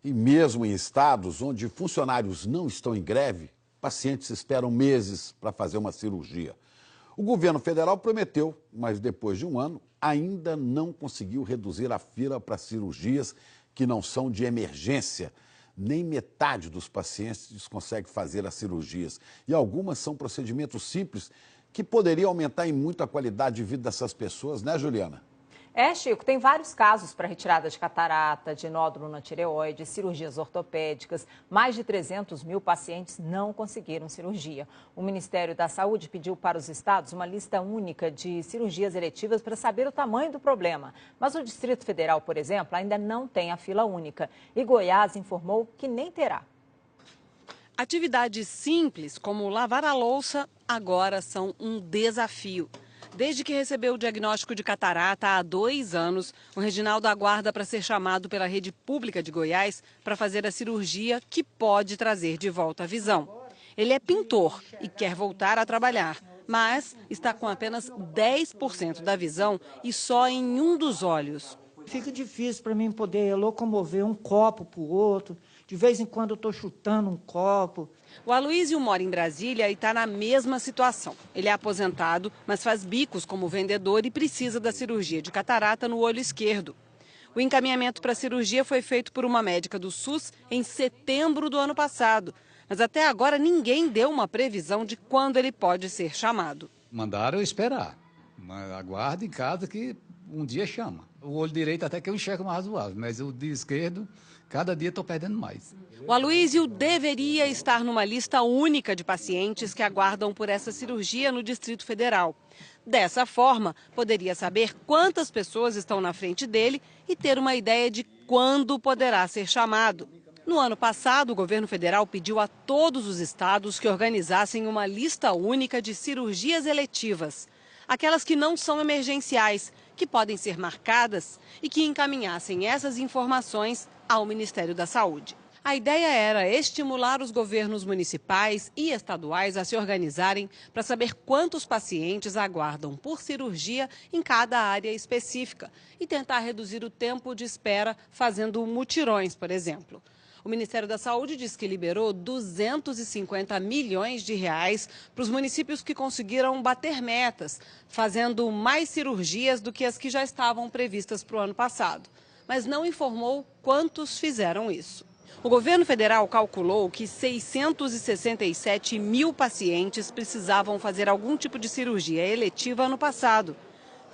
E mesmo em estados onde funcionários não estão em greve, pacientes esperam meses para fazer uma cirurgia. O governo federal prometeu, mas depois de um ano, ainda não conseguiu reduzir a fila para cirurgias que não são de emergência. Nem metade dos pacientes consegue fazer as cirurgias. E algumas são procedimentos simples que poderiam aumentar em muito a qualidade de vida dessas pessoas, né, Juliana? Chico, tem vários casos para retirada de catarata, de nódulo na tireoide, cirurgias ortopédicas. Mais de 300 mil pacientes não conseguiram cirurgia. O Ministério da Saúde pediu para os estados uma lista única de cirurgias eletivas para saber o tamanho do problema. Mas o Distrito Federal, por exemplo, ainda não tem a fila única. E Goiás informou que nem terá. Atividades simples, como lavar a louça, agora são um desafio. Desde que recebeu o diagnóstico de catarata há 2 anos, o Reginaldo aguarda para ser chamado pela rede pública de Goiás para fazer a cirurgia que pode trazer de volta a visão. Ele é pintor e quer voltar a trabalhar, mas está com apenas 10% da visão e só em um dos olhos. Fica difícil para mim poder locomover um copo para o outro. De vez em quando eu estou chutando um copo. O Aloísio mora em Brasília e está na mesma situação. Ele é aposentado, mas faz bicos como vendedor e precisa da cirurgia de catarata no olho esquerdo. O encaminhamento para a cirurgia foi feito por uma médica do SUS em setembro do ano passado. Mas até agora ninguém deu uma previsão de quando ele pode ser chamado. Mandaram eu esperar. Aguardo em casa que um dia chama. O olho direito até que eu enxergo mais razoável, mas o de esquerdo, cada dia estou perdendo mais. O Aloísio deveria estar numa lista única de pacientes que aguardam por essa cirurgia no Distrito Federal. Dessa forma, poderia saber quantas pessoas estão na frente dele e ter uma ideia de quando poderá ser chamado. No ano passado, o governo federal pediu a todos os estados que organizassem uma lista única de cirurgias eletivas. Aquelas que não são emergenciais, que podem ser marcadas e que encaminhassem essas informações ao Ministério da Saúde. A ideia era estimular os governos municipais e estaduais a se organizarem para saber quantos pacientes aguardam por cirurgia em cada área específica e tentar reduzir o tempo de espera fazendo mutirões, por exemplo. O Ministério da Saúde diz que liberou 250 milhões de reais para os municípios que conseguiram bater metas, fazendo mais cirurgias do que as que já estavam previstas para o ano passado. Mas não informou quantos fizeram isso. O governo federal calculou que 667 mil pacientes precisavam fazer algum tipo de cirurgia eletiva ano passado.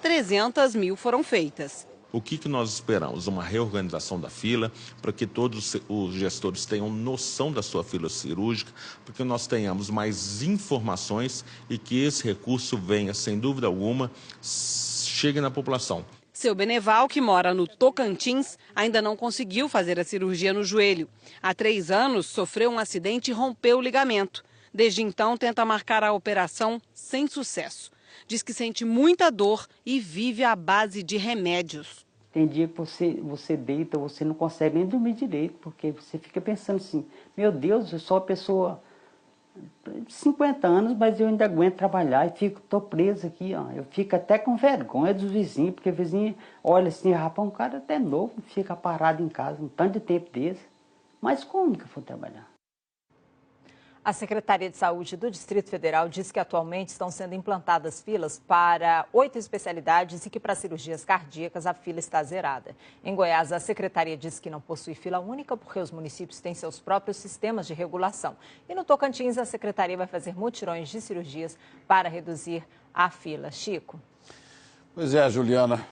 300 mil foram feitas. O que nós esperamos? Uma reorganização da fila, para que todos os gestores tenham noção da sua fila cirúrgica, para que nós tenhamos mais informações e que esse recurso venha, sem dúvida alguma, chegue na população. Seu Beneval, que mora no Tocantins, ainda não conseguiu fazer a cirurgia no joelho. Há 3 anos, sofreu um acidente e rompeu o ligamento. Desde então, tenta marcar a operação sem sucesso. Diz que sente muita dor e vive à base de remédios. Tem dia que você deita, você não consegue nem dormir direito, porque você fica pensando assim, meu Deus, eu sou uma pessoa de 50 anos, mas eu ainda aguento trabalhar e tô preso aqui, ó. Eu fico até com vergonha dos vizinhos, porque o vizinho olha assim, rapaz, um cara até novo, fica parado em casa um tanto de tempo desse. Mas como que eu vou trabalhar? A Secretaria de Saúde do Distrito Federal diz que atualmente estão sendo implantadas filas para 8 especialidades e que para cirurgias cardíacas a fila está zerada. Em Goiás, a Secretaria diz que não possui fila única porque os municípios têm seus próprios sistemas de regulação. E no Tocantins, a Secretaria vai fazer mutirões de cirurgias para reduzir a fila. Chico. Pois é, Juliana.